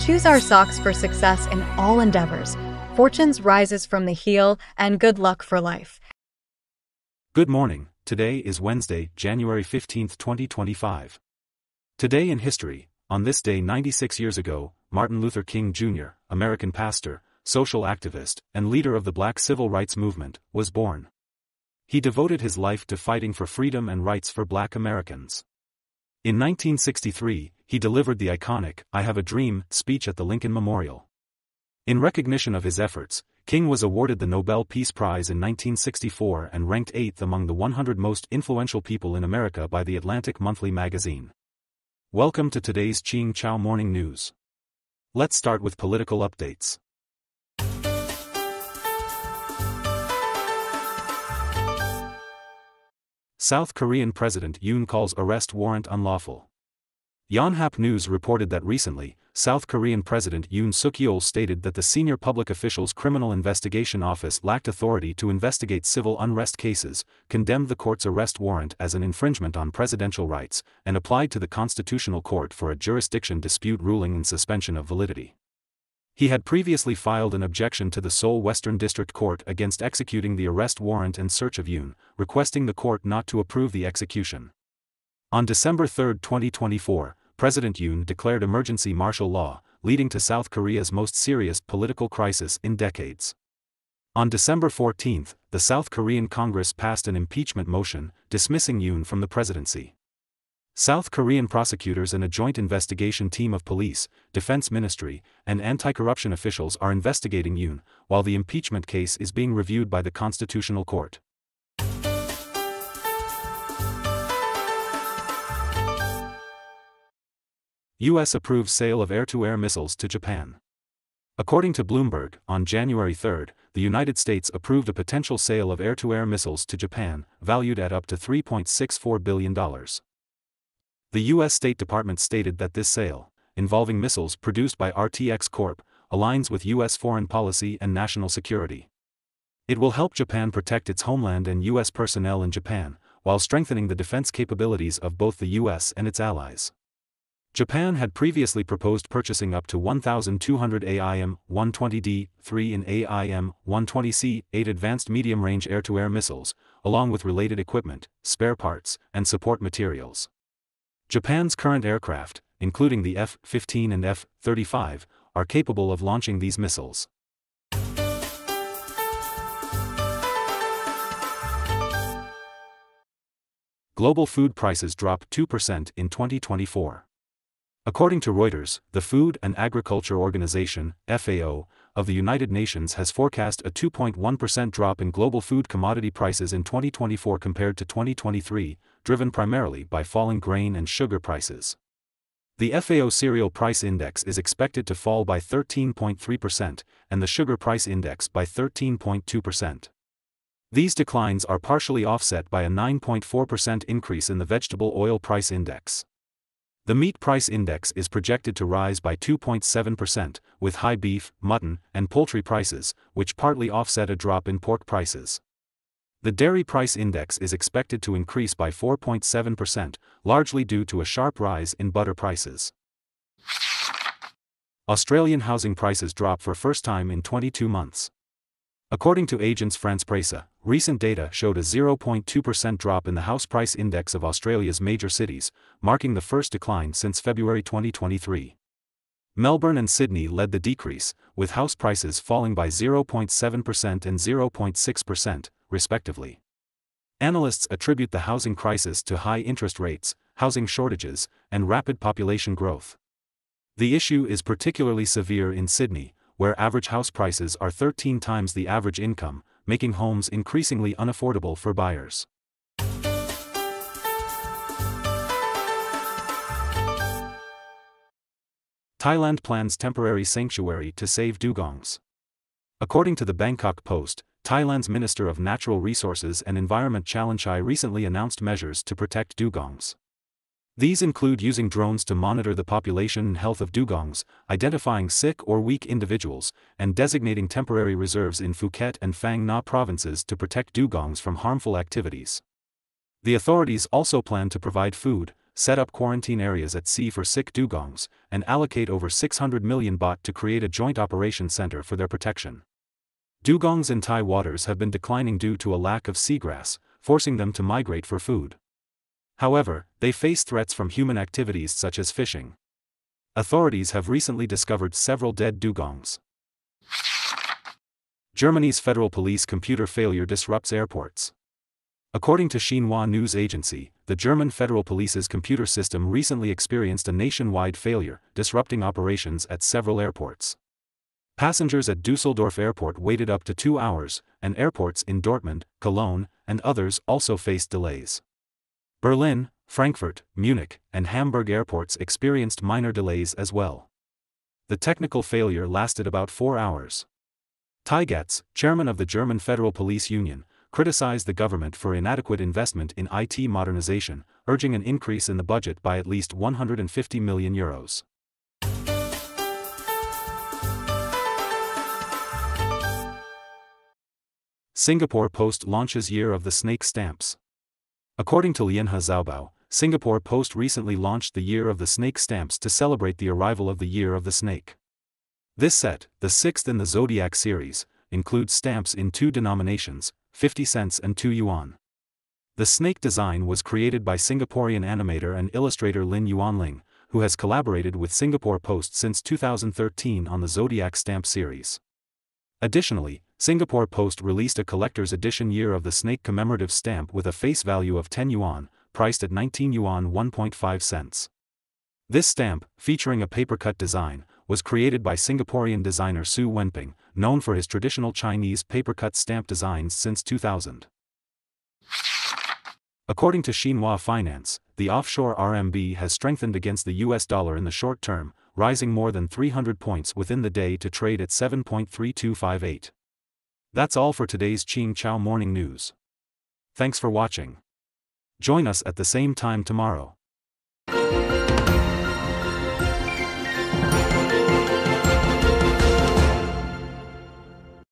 choose our socks for success in all endeavors. Fortunes rises from the heel, and good luck for life. Good morning. Today is Wednesday, January 15, 2025. Today in history, on this day 96 years ago, Martin Luther King Jr., American pastor, social activist, and leader of the Black Civil Rights Movement, was born. He devoted his life to fighting for freedom and rights for Black Americans. In 1963, he delivered the iconic "I Have a Dream" speech at the Lincoln Memorial. In recognition of his efforts, King was awarded the Nobel Peace Prize in 1964 and ranked 8th among the 100 most influential people in America by the Atlantic Monthly magazine. Welcome to today's Ching Chow Morning News. Let's start with political updates. South Korean President Yoon calls arrest warrant unlawful. Yonhap News reported that recently, South Korean President Yoon Suk-yeol stated that the Senior Public Officials Criminal Investigation Office lacked authority to investigate civil unrest cases, condemned the court's arrest warrant as an infringement on presidential rights, and applied to the Constitutional Court for a jurisdiction dispute ruling in suspension of validity. He had previously filed an objection to the Seoul Western District Court against executing the arrest warrant and search of Yoon, requesting the court not to approve the execution. On December 3, 2024, President Yoon declared emergency martial law, leading to South Korea's most serious political crisis in decades. On December 14, the South Korean Congress passed an impeachment motion, dismissing Yoon from the presidency. South Korean prosecutors and a joint investigation team of police, defense ministry, and anti-corruption officials are investigating Yoon, while the impeachment case is being reviewed by the Constitutional Court. U.S. approves sale of air-to-air missiles to Japan. According to Bloomberg, on January 3, the United States approved a potential sale of air-to-air missiles to Japan, valued at up to $3.64 billion. The U.S. State Department stated that this sale, involving missiles produced by RTX Corp., aligns with U.S. foreign policy and national security. It will help Japan protect its homeland and U.S. personnel in Japan, while strengthening the defense capabilities of both the U.S. and its allies. Japan had previously proposed purchasing up to 1,200 AIM-120D-3 and AIM-120C-8 advanced medium-range air-to-air missiles, along with related equipment, spare parts, and support materials. Japan's current aircraft, including the F-15 and F-35, are capable of launching these missiles. Global food prices dropped 2% in 2024. According to Reuters, the Food and Agriculture Organization, FAO, of the United Nations has forecast a 2.1% drop in global food commodity prices in 2024 compared to 2023, driven primarily by falling grain and sugar prices. The FAO Cereal Price Index is expected to fall by 13.3%, and the Sugar Price Index by 13.2%. These declines are partially offset by a 9.4% increase in the Vegetable Oil Price Index. The Meat Price Index is projected to rise by 2.7%, with high beef, mutton, and poultry prices, which partly offset a drop in pork prices. The Dairy Price Index is expected to increase by 4.7%, largely due to a sharp rise in butter prices. Australian housing prices drop for first time in 22 months. According to Agence France-Presse, recent data showed a 0.2% drop in the house price index of Australia's major cities, marking the first decline since February 2023. Melbourne and Sydney led the decrease, with house prices falling by 0.7% and 0.6%, respectively. Analysts attribute the housing crisis to high interest rates, housing shortages, and rapid population growth. The issue is particularly severe in Sydney, where average house prices are 13 times the average income, making homes increasingly unaffordable for buyers. Thailand plans temporary sanctuary to save dugongs. According to the Bangkok Post, Thailand's Minister of Natural Resources and Environment Chalermchai recently announced measures to protect dugongs. These include using drones to monitor the population and health of dugongs, identifying sick or weak individuals, and designating temporary reserves in Phuket and Phang Nga provinces to protect dugongs from harmful activities. The authorities also plan to provide food, set up quarantine areas at sea for sick dugongs, and allocate over 600 million baht to create a joint operation center for their protection. Dugongs in Thai waters have been declining due to a lack of seagrass, forcing them to migrate for food. However, they face threats from human activities such as fishing. Authorities have recently discovered several dead dugongs. Germany's federal police computer failure disrupts airports. According to Xinhua news agency, the German federal police's computer system recently experienced a nationwide failure, disrupting operations at several airports. Passengers at Düsseldorf Airport waited up to 2 hours, and airports in Dortmund, Cologne, and others also faced delays. Berlin, Frankfurt, Munich, and Hamburg airports experienced minor delays as well. The technical failure lasted about 4 hours. Taigatz, chairman of the German Federal Police Union, criticized the government for inadequate investment in IT modernization, urging an increase in the budget by at least 150 million euros. Singapore Post launches Year of the Snake stamps. According to Lianhe Zaobao, Singapore Post recently launched the Year of the Snake stamps to celebrate the arrival of the Year of the Snake. This set, the 6th in the Zodiac series, includes stamps in 2 denominations, 50 cents and 2 yuan. The snake design was created by Singaporean animator and illustrator Lin Yuan Ling, who has collaborated with Singapore Post since 2013 on the Zodiac stamp series. Additionally, Singapore Post released a collector's edition Year of the Snake commemorative stamp with a face value of 10 yuan, priced at 19 yuan 1.5 cents. This stamp, featuring a paper-cut design, was created by Singaporean designer Su Wenping, known for his traditional Chinese paper-cut stamp designs since 2000. According to Xinhua Finance, the offshore RMB has strengthened against the US dollar in the short term, rising more than 300 points within the day to trade at 7.3258. That's all for today's Qing Chao Morning News. Thanks for watching. Join us at the same time tomorrow.